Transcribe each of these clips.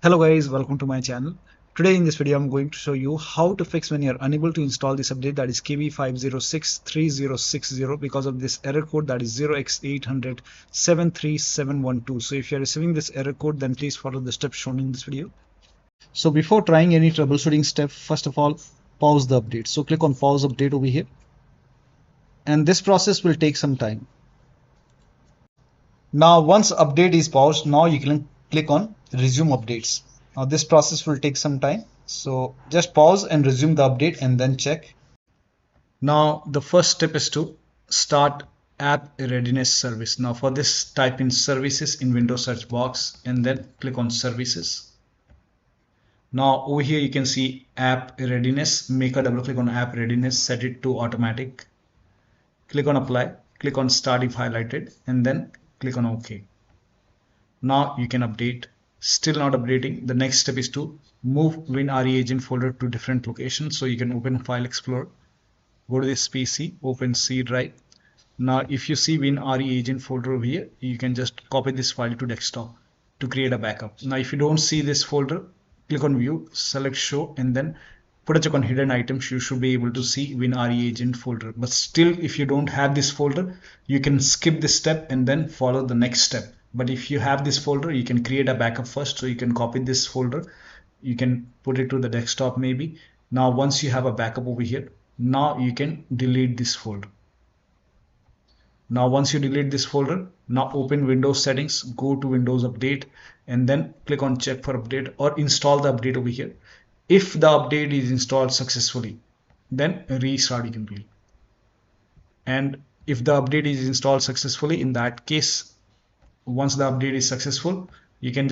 Hello guys, welcome to my channel. Today in this video I'm going to show you how to fix when you're unable to install this update, that is KB5063060, because of this error code, that is 0x80073712. So if you're receiving this error code, then please follow the steps shown in this video. So before trying any troubleshooting step, first of all, pause the update. So click on pause update over here, and this process will take some time. Now once update is paused, now you can click on resume updates. Now this process will take some time, so just pause and resume the update and then check. Now the first step is to start app readiness service. Now for this, type in services in Windows search box and then click on services. Now over here you can see app readiness. Make a double click on app readiness, set it to automatic, click on apply, click on start if highlighted, and then click on OK. Now you can update. Still not updating. The next step is to move WinREAgent folder to different locations. So you can open File Explorer, go to this PC, open C drive. Now if you see WinREAgent folder over here, you can just copy this file to desktop to create a backup. Now if you don't see this folder, click on View, select Show, and then put a check on hidden items. You should be able to see WinREAgent folder. But still, if you don't have this folder, you can skip this step and then follow the next step. But if you have this folder, you can create a backup first. So you can copy this folder, you can put it to the desktop maybe. Now once you have a backup over here, now you can delete this folder. Now once you delete this folder, now open Windows settings, go to Windows Update, and then click on check for update or install the update over here. If the update is installed successfully, then restart it completely. And if the update is installed successfully, in that case, once the update is successful, you can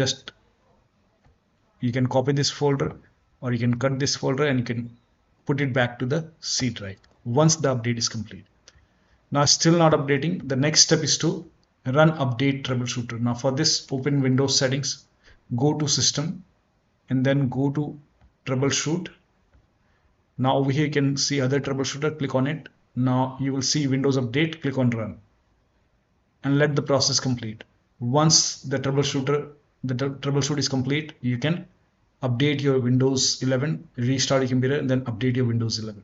copy this folder or you can cut this folder and you can put it back to the C drive once the update is complete. Now still not updating. The next step is to run update troubleshooter. Now for this, open Windows settings, go to system, and then go to troubleshoot. Now over here you can see other troubleshooter, click on it. Now you will see Windows update, click on run and let the process complete. Once the troubleshoot is complete, you can update your Windows 11, restart your computer, and then update your Windows 11.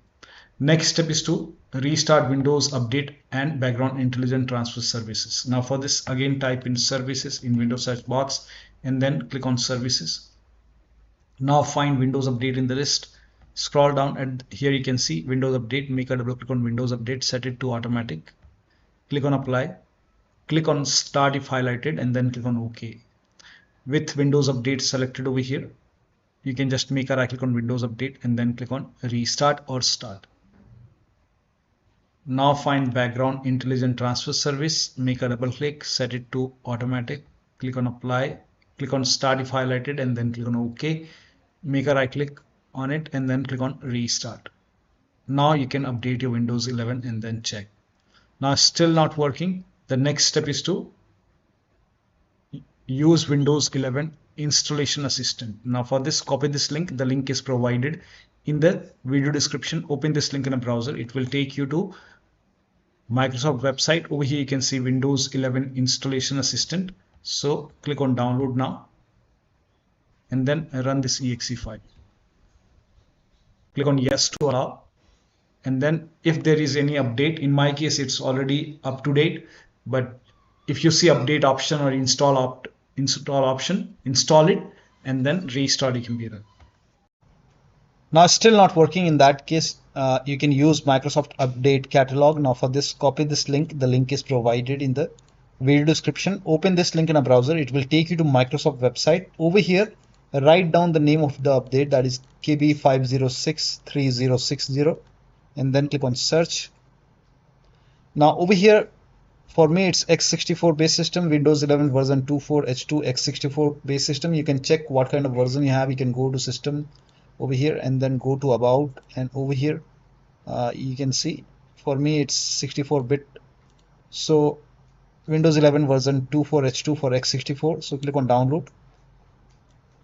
Next step is to restart Windows Update and Background Intelligent Transfer Services. Now for this, again type in services in Windows search box and then click on services. Now find Windows Update in the list. Scroll down and here you can see Windows Update. Make a double click on Windows Update, set it to automatic. Click on apply. Click on start if highlighted and then click on OK. With Windows Update selected over here, you can just make a right click on Windows Update and then click on restart or start. Now find Background Intelligent Transfer Service, make a double click, set it to automatic, click on apply, click on start if highlighted and then click on OK. Make a right click on it and then click on restart. Now you can update your Windows 11 and then check. Now still not working. The next step is to use Windows 11 Installation Assistant. Now for this, copy this link. The link is provided in the video description. Open this link in a browser. It will take you to Microsoft website. Over here you can see Windows 11 Installation Assistant. So click on download now and then run this exe file. Click on yes to allow. And then if there is any update, in my case it's already up to date, but if you see update option or install option, install it and then restart your computer. Now still not working. In that case, you can use Microsoft Update Catalog. Now for this, copy this link. The link is provided in the video description. Open this link in a browser. It will take you to Microsoft website. Over here, write down the name of the update, that is KB5063060, and then click on search. Now over here, for me it's x64 base system, Windows 11 version 24H2 x64 base system. You can check what kind of version you have. You can go to system over here and then go to about, and over here you can see for me it's 64-bit. So Windows 11 version 24H2 for x64. So click on download.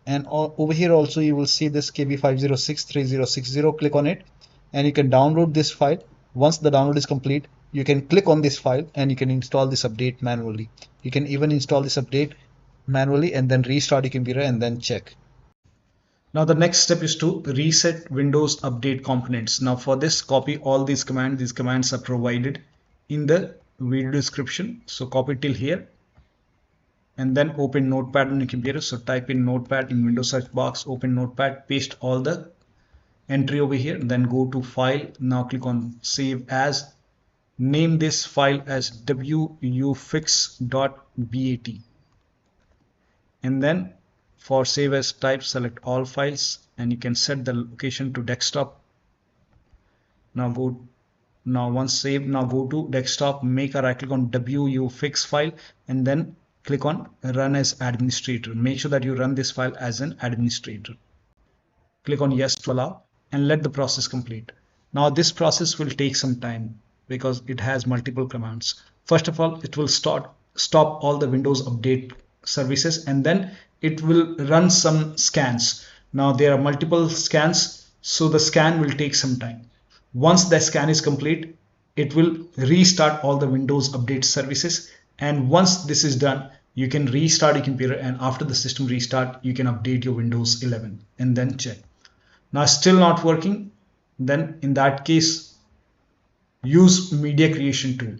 And over here also you will see this KB5063060. Click on it and you can download this file. Once the download is complete, you can click on this file and you can install this update manually. You can even install this update manually and then restart your computer and then check. Now the next step is to reset Windows Update components. Now for this, copy all these commands. These commands are provided in the video description. So copy till here and then open Notepad on your computer. So type in Notepad in Windows search box, open Notepad, paste all the entry over here, then go to File. Now click on Save As. Name this file as wuauserv.bat, and then for save as type, select all files, and you can set the location to desktop. Now once saved, now go to desktop, make a right click on wuauserv file, and then click on run as administrator. Make sure that you run this file as an administrator. Click on yes to allow and let the process complete. Now this process will take some time because it has multiple commands. First of all, it will stop all the Windows Update services, and then it will run some scans. Now there are multiple scans, so the scan will take some time. Once the scan is complete, it will restart all the Windows Update services, and once this is done, you can restart your computer, and after the system restart, you can update your Windows 11 and then check. Now still not working, then in that case, use media creation tool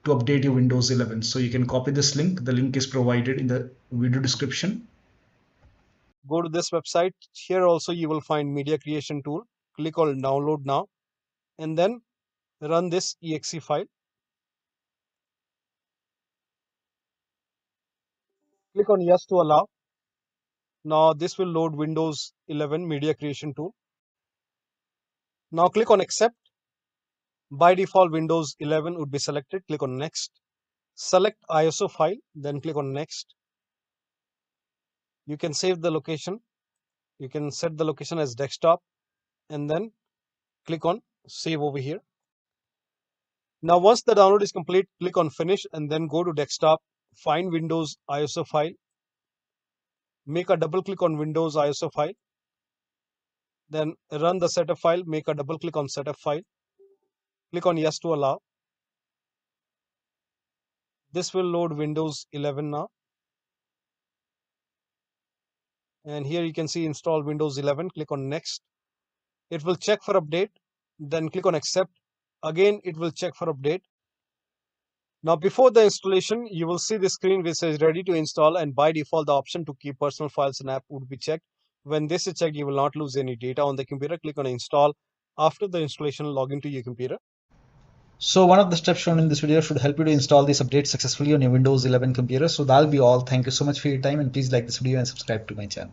to update your Windows 11. So you can copy this link. The link is provided in the video description. Go to this website. Here also you will find media creation tool. Click on download now and then run this exe file. Click on yes to allow. Now this will load Windows 11 media creation tool. Now click on accept. By default Windows 11 would be selected. Click on next. Select ISO file, then click on next. You can save the location. You can set the location as desktop and then click on save over here. Now once the download is complete, click on finish and then go to desktop, find Windows ISO file, make a double click on Windows ISO file, then run the setup file, make a double click on setup file, click on yes to allow. This will load Windows 11 now. And here you can see install Windows 11, click on next. It will check for update, then click on accept. Again, it will check for update. Now before the installation, you will see the screen which says ready to install, and by default the option to keep personal files and app would be checked. When this is checked, you will not lose any data on the computer. Click on install. After the installation, log into your computer. So one of the steps shown in this video should help you to install this update successfully on your Windows 11 computer. So that'll be all. Thank you so much for your time, and please like this video and subscribe to my channel.